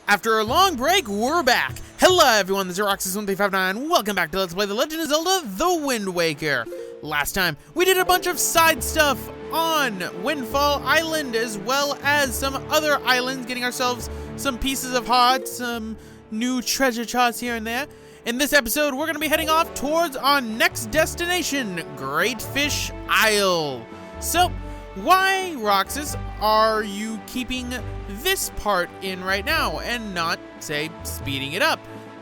After a long break, we're back. Hello everyone, this is Roxas1359. Welcome back to Let's Play The Legend of Zelda, The Wind Waker. Last time, we did a bunch of side stuff on Windfall Island, as well as some other islands, getting ourselves some pieces of heart, some new treasure charts here and there. In this episode, we're going to be heading off towards our next destination, Great Fish Isle. So, why, Roxas, are you keeping this part in right now and not, say, speeding it up?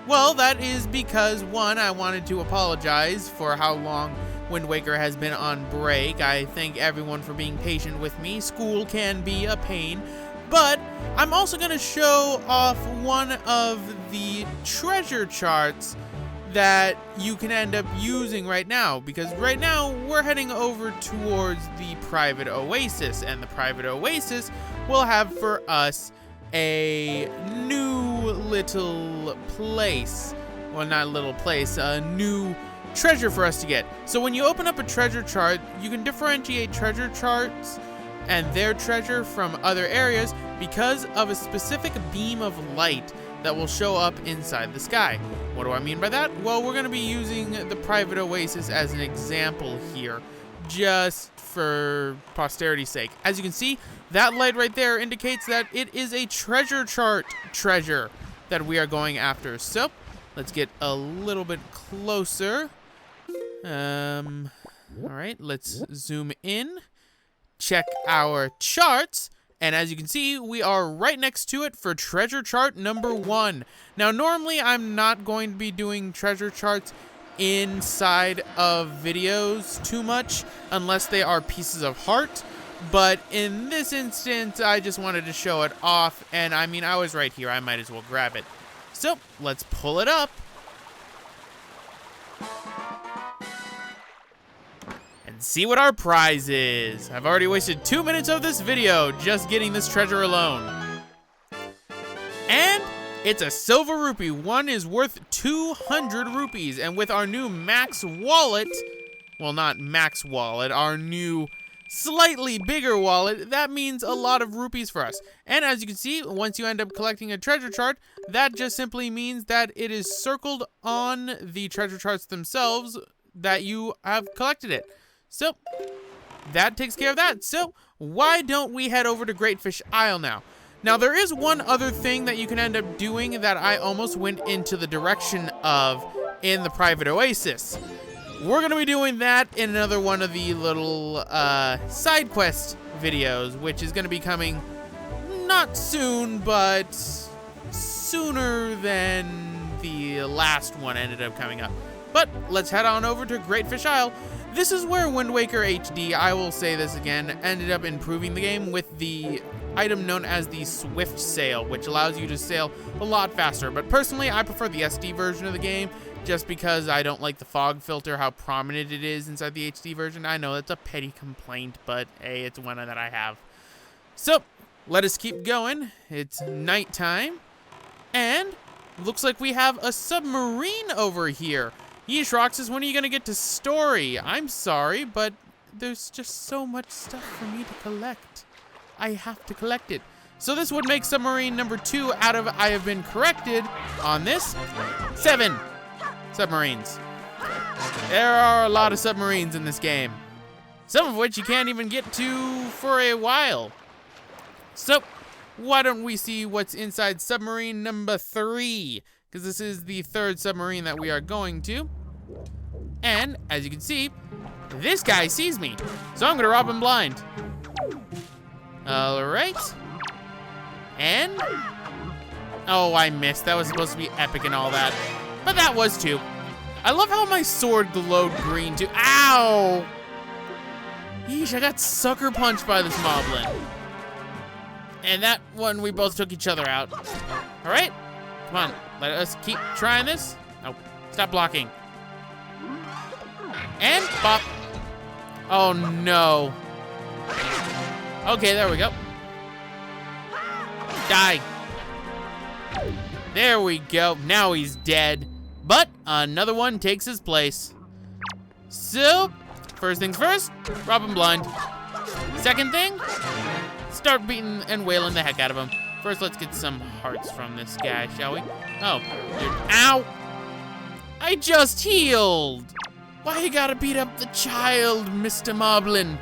Well, that is because, one, I wanted to apologize for how long Wind Waker has been on break. I thank everyone for being patient with me. School can be a pain. But I'm also going to show off one of the treasure charts that you can end up using right now, because right now we're heading over towards the private oasis, and the private oasis will have for us a new little place. Well, not a little place, a new treasure for us to get. So when you open up a treasure chart, you can differentiate treasure charts and their treasure from other areas because of a specific beam of light that will show up inside the sky. What do I mean by that? Well, we're going to be using the private oasis as an example here, just for posterity's sake. As you can see, that light right there indicates that it is a treasure chart treasure that we are going after. So, let's get a little bit closer. Alright, let's zoom in, check our charts. And as you can see, we are right next to it for treasure chart number 1. Now, normally I'm not going to be doing treasure charts inside of videos too much, unless they are pieces of heart. But in this instance, I just wanted to show it off, and I mean, I was right here, I might as well grab it. So, let's pull it up. And see what our prize is. I've already wasted 2 minutes of this video just getting this treasure alone. And it's a silver rupee. One is worth 200 rupees. And with our new max wallet, well, not max wallet, our new slightly bigger wallet, that means a lot of rupees for us. And as you can see, once you end up collecting a treasure chart, that just simply means that it is circled on the treasure charts themselves that you have collected it. So, that takes care of that. So, why don't we head over to Great Fish Isle now? Now, there is one other thing that you can end up doing that I almost went into the direction of in the private oasis. We're going to be doing that in another one of the little side quest videos, which is going to be coming not soon, but sooner than the last one ended up coming up. But let's head on over to Great Fish Isle. This is where Wind Waker HD, I will say this again, ended up improving the game with the item known as the Swift Sail, which allows you to sail a lot faster. But personally, I prefer the SD version of the game, just because I don't like the fog filter, how prominent it is inside the HD version. I know that's a petty complaint, but hey, it's one that I have. So, let us keep going. It's nighttime, and looks like we have a submarine over here. Yeesh, Roxas, when are you going to get to story? I'm sorry, but there's just so much stuff for me to collect. I have to collect it. So this would make submarine number 2 out of I have been corrected on this 7 submarines. There are a lot of submarines in this game, some of which you can't even get to for a while. So why don't we see what's inside submarine number 3? Because this is the 3rd submarine that we are going to. And, as you can see, this guy sees me. So I'm going to rob him blind. Alright. And... oh, I missed. That was supposed to be epic and all that. But that was too. I love how my sword glowed green too. Ow! Yeesh, I got sucker punched by this moblin. And that one, we both took each other out. Alright. Come on, let us keep trying this. Oh, stop blocking. And pop. Oh no. Okay, there we go. Die. There we go. Now he's dead. But another one takes his place. So, first things first, rob him blind. Second thing, start beating and wailing the heck out of him First, let's get some hearts from this guy, shall we? Oh, ow! I just healed! Why you gotta beat up the child, Mr. Moblin?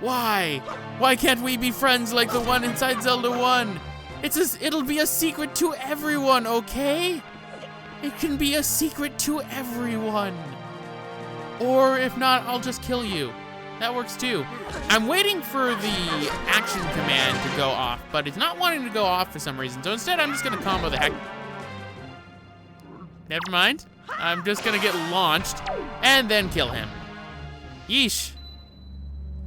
Why? Why can't we be friends like the one inside Zelda 1? It'll be a secret to everyone, okay? It can be a secret to everyone. Or if not, I'll just kill you. That works too. I'm waiting for the action command to go off, but it's not wanting to go off for some reason. So instead, I'm just gonna combo the heck. Never mind. I'm just gonna get launched and then kill him. Yeesh.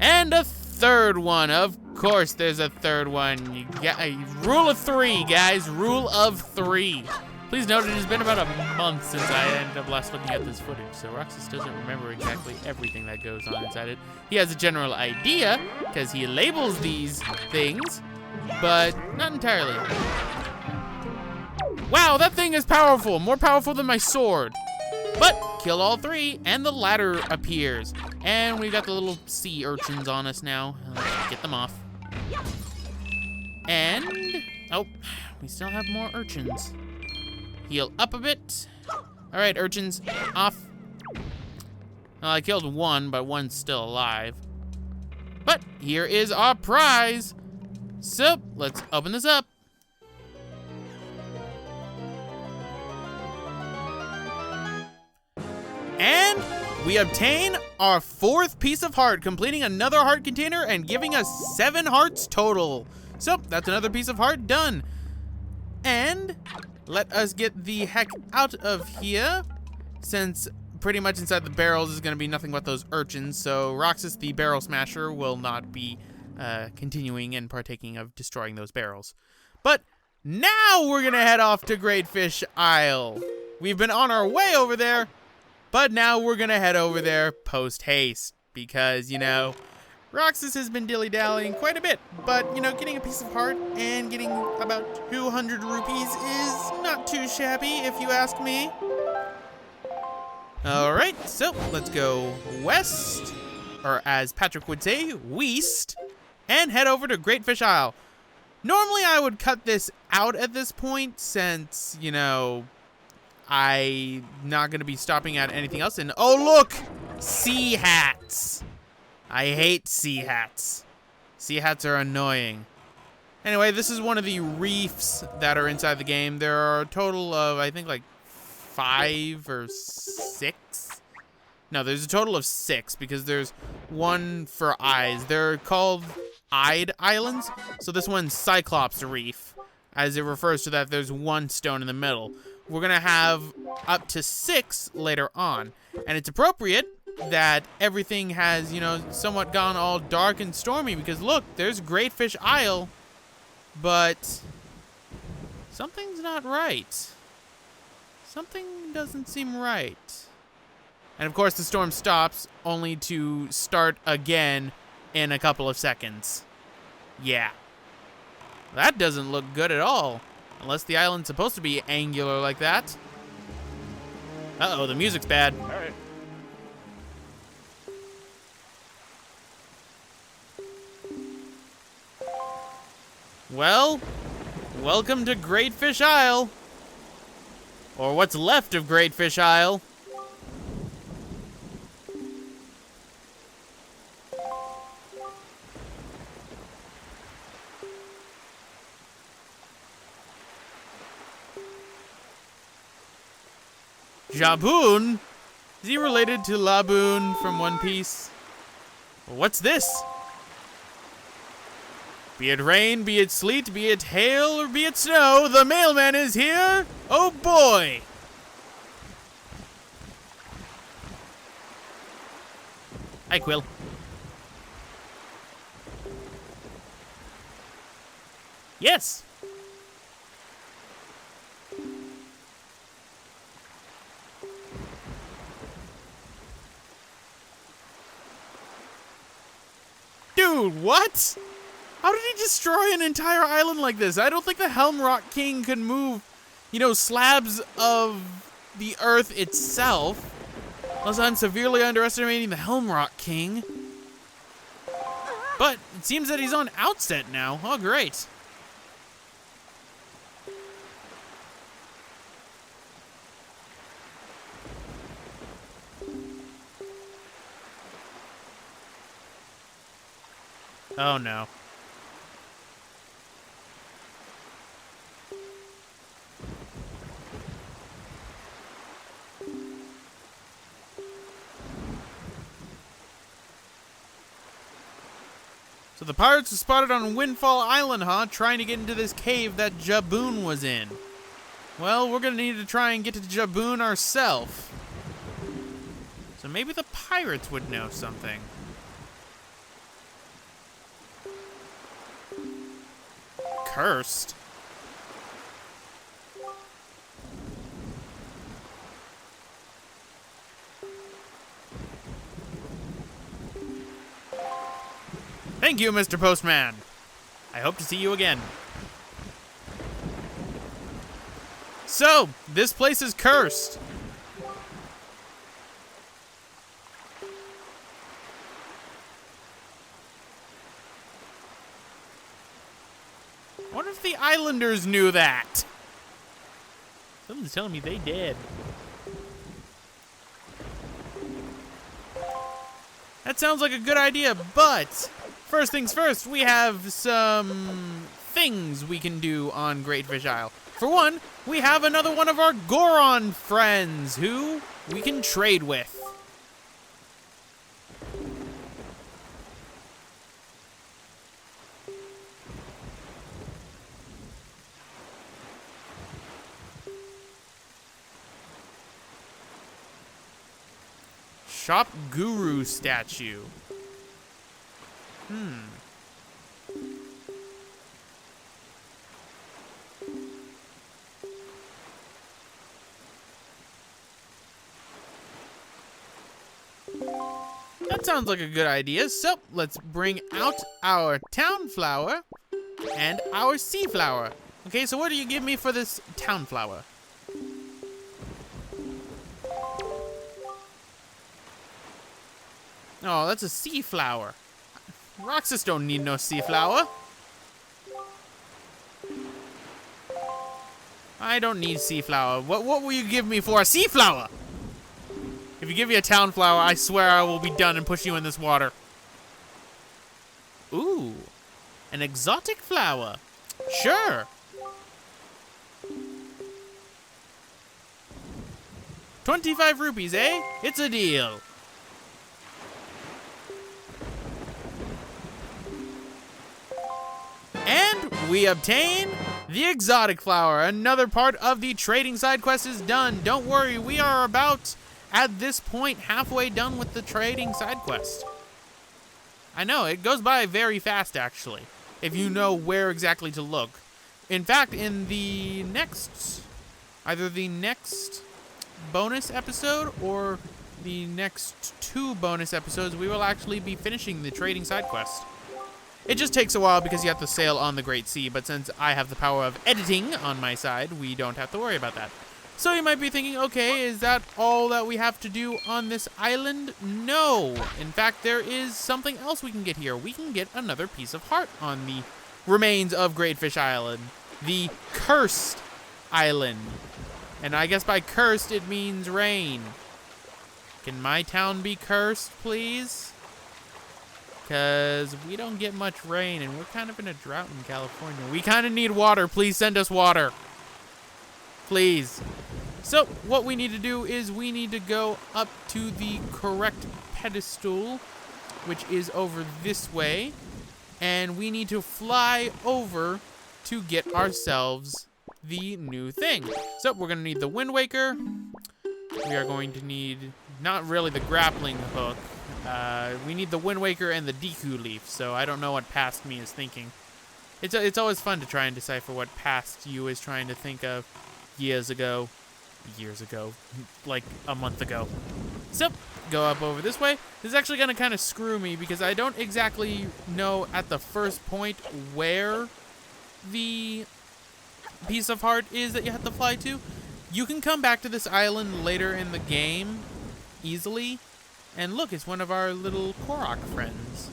And a third one. Of course there's a third one. You got a rule of 3, guys. Rule of 3. Please note it has been about a month since I ended up last looking at this footage, so Roxas doesn't remember exactly everything that goes on inside it. He has a general idea, because he labels these things, but not entirely. Wow, that thing is powerful, more powerful than my sword. But kill all 3, and the ladder appears. And we got the little sea urchins on us now. Let's get them off. And, oh, we still have more urchins. Heal up a bit. All right, urchins, off. Well, I killed one, but one's still alive. But here is our prize. So, let's open this up. And we obtain our 4th piece of heart, completing another heart container and giving us 7 hearts total. So, that's another piece of heart done. And let us get the heck out of here, since pretty much inside the barrels is gonna be nothing but those urchins, so Roxas the Barrel Smasher will not be continuing and partaking of destroying those barrels. But now we're gonna head off to Great Fish Isle. We've been on our way over there, but now we're gonna head over there post-haste, because, you know, Roxas has been dilly-dallying quite a bit, but, you know, getting a piece of heart and getting about 200 rupees is not too shabby, if you ask me. All right, so let's go west, or as Patrick would say, west, and head over to Great Fish Isle. Normally, I would cut this out at this point, since, you know, I'm not going to be stopping at anything else. And, oh, look! Sea hats! I hate sea hats. Sea hats are annoying. Anyway, this is one of the reefs that are inside the game. There are a total of, I think, like 5 or 6. No, there's a total of 6 because there's one for eyes. They're called Eyed Islands. So this one's Cyclops Reef. As it refers to that, there's one stone in the middle. We're gonna have up to 6 later on. And it's appropriate that everything has, you know, somewhat gone all dark and stormy, because look, there's Great Fish Isle, but something's not right. Something doesn't seem right. And of course the storm stops, only to start again in a couple of seconds. Yeah. That doesn't look good at all, unless the island's supposed to be angular like that. Uh-oh, the music's bad. All right. Well, welcome to Great Fish Isle. Or what's left of Great Fish Isle. Jaboon? Is he related to Laboon from One Piece? What's this? Be it rain, be it sleet, be it hail, or be it snow, the mailman is here! Oh boy! Hi, Quill. Yes! Dude, what? How did he destroy an entire island like this? I don't think the Helm Rock King could move, you know, slabs of the earth itself. Unless I'm severely underestimating the Helm Rock King. But it seems that he's on outset now. Oh, great. Oh, no. So the pirates were spotted on Windfall Island, huh? Trying to get into this cave that Jaboon was in. Well, we're gonna need to try and get to Jaboon ourselves. So maybe the pirates would know something. Cursed? Thank you, Mr. Postman. I hope to see you again. So, this place is cursed. I wonder if the islanders knew that. Someone's telling me they did. That sounds like a good idea, but first things first, we have some things we can do on Great Fish Isle. For one, we have another one of our Goron friends who we can trade with. Shop Guru statue. That sounds like a good idea. So let's bring out our town flower and our sea flower. Okay, so what do you give me for this town flower? Oh, that's a sea flower. Roxas don't need no sea flower. I don't need sea flower. What will you give me for a sea flower? If you give me a town flower, I swear I will be done and push you in this water. Ooh, an exotic flower. Sure. 25 rupees, eh? It's a deal. And we obtain the exotic flower. Another part of the trading side quest is done. Don't worry, we are about, at this point, halfway done with the trading side quest. I know, it goes by very fast, actually, if you know where exactly to look. In fact, in the next, either the next bonus episode or the next 2 bonus episodes, we will actually be finishing the trading side quest. It just takes a while because you have to sail on the Great Sea, but since I have the power of editing on my side, we don't have to worry about that. So you might be thinking, okay, is that all that we have to do on this island? No. In fact, there is something else we can get here. We can get another piece of heart on the remains of Great Fish Island, the Cursed Island. And I guess by cursed, it means rain. Can my town be cursed, please? Because we don't get much rain, and we're kind of in a drought in California. We kind of need water. Please send us water. Please. So, what we need to do is we need to go up to the correct pedestal, which is over this way, and we need to fly over to get ourselves the new thing. So, we're going to need the Wind Waker. We are going to need, not really the grappling hook. We need the Wind Waker and the Deku Leaf, so I don't know what past me is thinking. It's always fun to try and decipher what past you is trying to think of years ago, like a month ago. So, go up over this way. This is actually going to kind of screw me because I don't exactly know at the first point where the piece of heart is that you have to fly to. You can come back to this island later in the game easily. And look, it's one of our little Korok friends.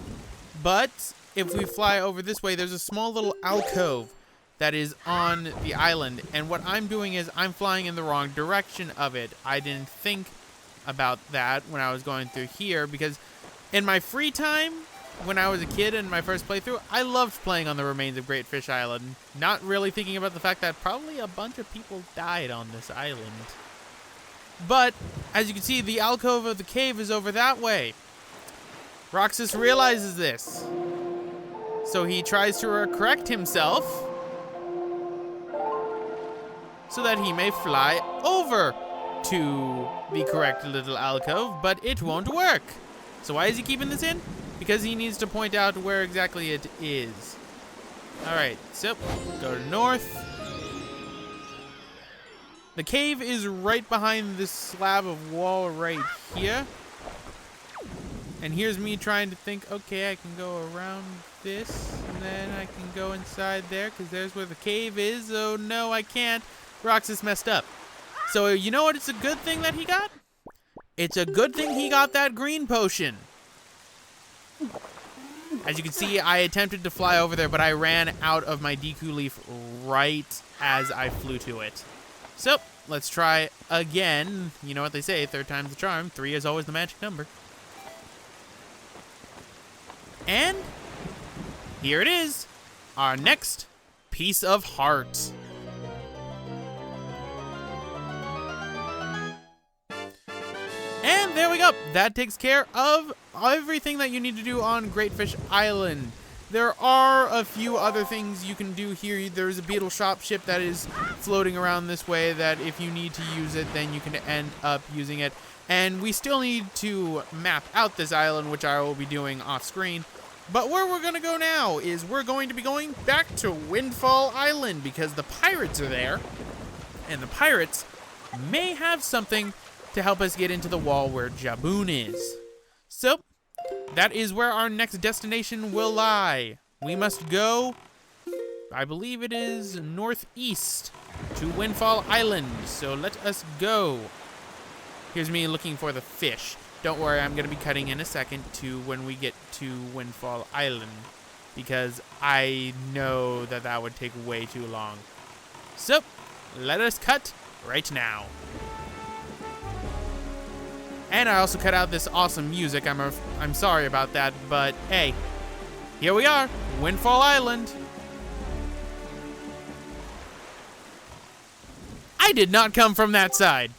But if we fly over this way, there's a small little alcove that is on the island. And what I'm doing is I'm flying in the wrong direction of it. I didn't think about that when I was going through here because in my free time, when I was a kid in my first playthrough, I loved playing on the remains of Great Fish Island, not really thinking about the fact that probably a bunch of people died on this island. But, as you can see, the alcove of the cave is over that way. Roxas realizes this, so he tries to correct himself so that he may fly over to the correct little alcove, but it won't work. So why is he keeping this in? Because he needs to point out where exactly it is. Alright, so go to north. The cave is right behind this slab of wall right here. And here's me trying to think, okay, I can go around this, and then I can go inside there, because there's where the cave is. Oh no, I can't. Roxas messed up. So you know what? It's a good thing that he got? It's a good thing he got that green potion. As you can see, I attempted to fly over there, but I ran out of my Deku Leaf right as I flew to it. So, let's try again. You know what they say, third time's the charm. 3 is always the magic number. And here it is, our next piece of heart. And there we go. That takes care of everything that you need to do on Great Fish Island. There are a few other things you can do here. There's a beetle shop ship that is floating around this way that if you need to use it, then you can end up using it. And we still need to map out this island, which I will be doing off screen. But where we're going to go now is we're going to be going back to Windfall Island because the pirates are there. And the pirates may have something to help us get into the wall where Jaboon is. So, that is where our next destination will lie. We must go, I believe it is northeast to Windfall Island. So let us go. Here's me looking for the fish. Don't worry, I'm going to be cutting in a second to when we get to Windfall Island, because I know that that would take way too long. So, let us cut right now. And I also cut out this awesome music. I'm sorry about that, but hey, here we are, Windfall Island. I did not come from that side.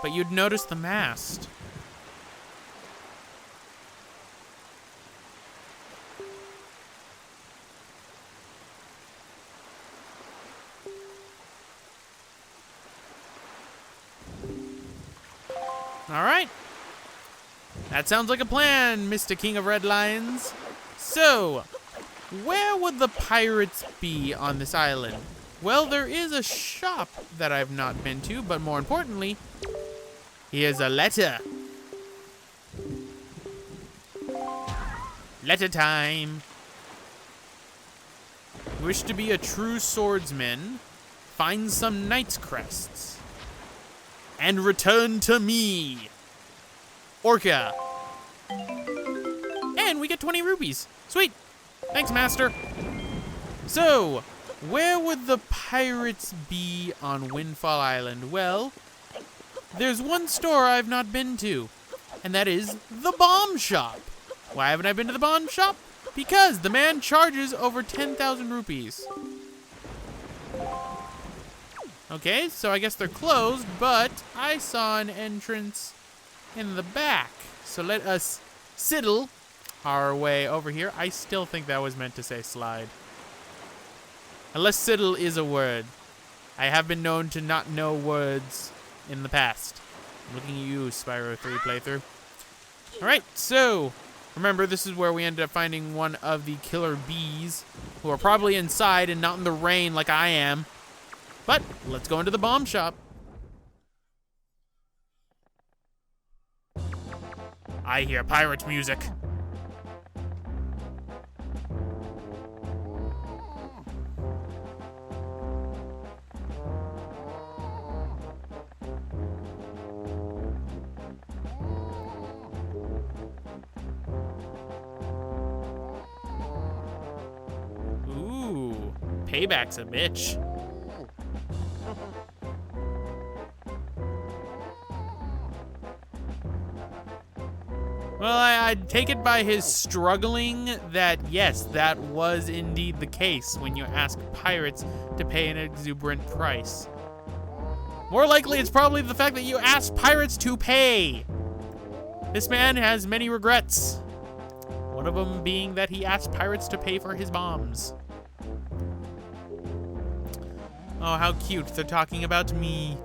But you'd notice the mast. All right. That sounds like a plan, Mr. King of Red Lions. So, where would the pirates be on this island? Well, there is a shop that I've not been to, but more importantly, here's a letter. Letter time. Wish to be a true swordsman, find some knight's crests, and return to me, Orca. And we get 20 rupees. Sweet. Thanks, master. So, where would the pirates be on Windfall Island? Well, there's one store I've not been to, and that is the bomb shop. Why haven't I been to the bomb shop? Because the man charges over 10,000 rupees. Okay, so I guess they're closed, but I saw an entrance in the back. So let us sidle our way over here. I still think that was meant to say slide. Unless sidle is a word. I have been known to not know words in the past. I'm looking at you, Spyro 3 playthrough. Alright, so remember, this is where we ended up finding one of the killer bees, who are probably inside and not in the rain like I am. But let's go into the bomb shop. I hear pirate music. Ooh, payback's a bitch. Well, I'd take it by his struggling that, yes, that was indeed the case when you ask pirates to pay an exuberant price. More likely, it's probably the fact that you asked pirates to pay. This man has many regrets. One of them being that he asked pirates to pay for his bombs. Oh, how cute. They're talking about me.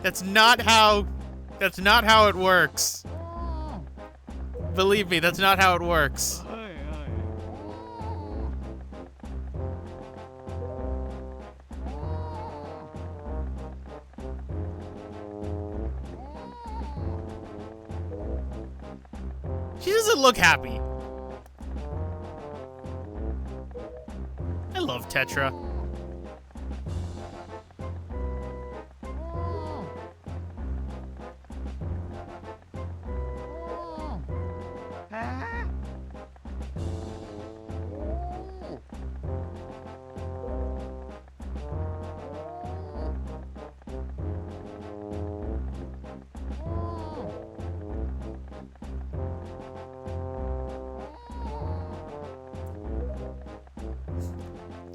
That's not how it works. Believe me, that's not how it works. She doesn't look happy. I love Tetra.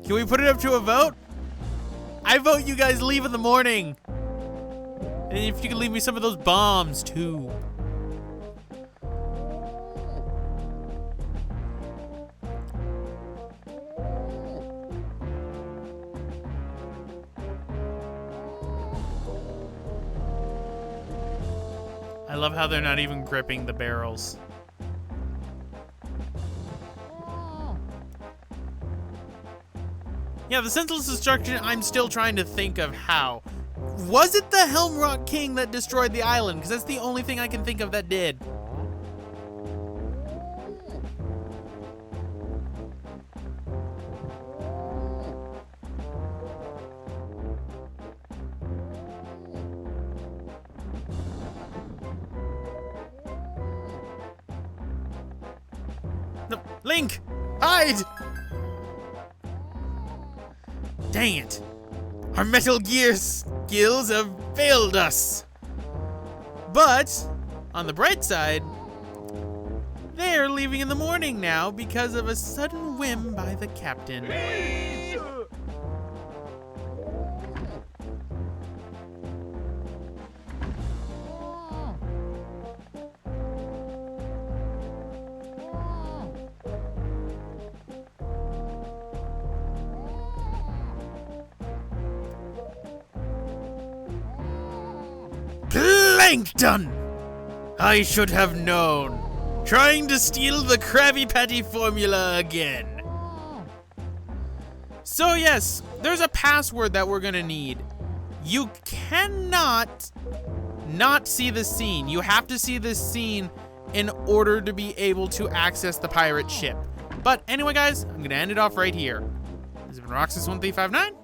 Can we put it up to a vote? I vote you guys leave in the morning. And if you can leave me some of those bombs too. I love how they're not even gripping the barrels. Yeah, the senseless destruction, I'm still trying to think of how. Was it the Helm Rock King that destroyed the island? Because that's the only thing I can think of that did. No, Link! Hide! Dang it! Our Metal Gear skills have failed us! But, on the bright side, they're leaving in the morning now because of a sudden whim by the captain. Plankton! I should have known. Trying to steal the Krabby Patty formula again. So yes, there's a password that we're gonna need. You cannot not see this scene. You have to see this scene in order to be able to access the pirate ship. But anyway guys, I'm gonna end it off right here. This has been Roxas1359.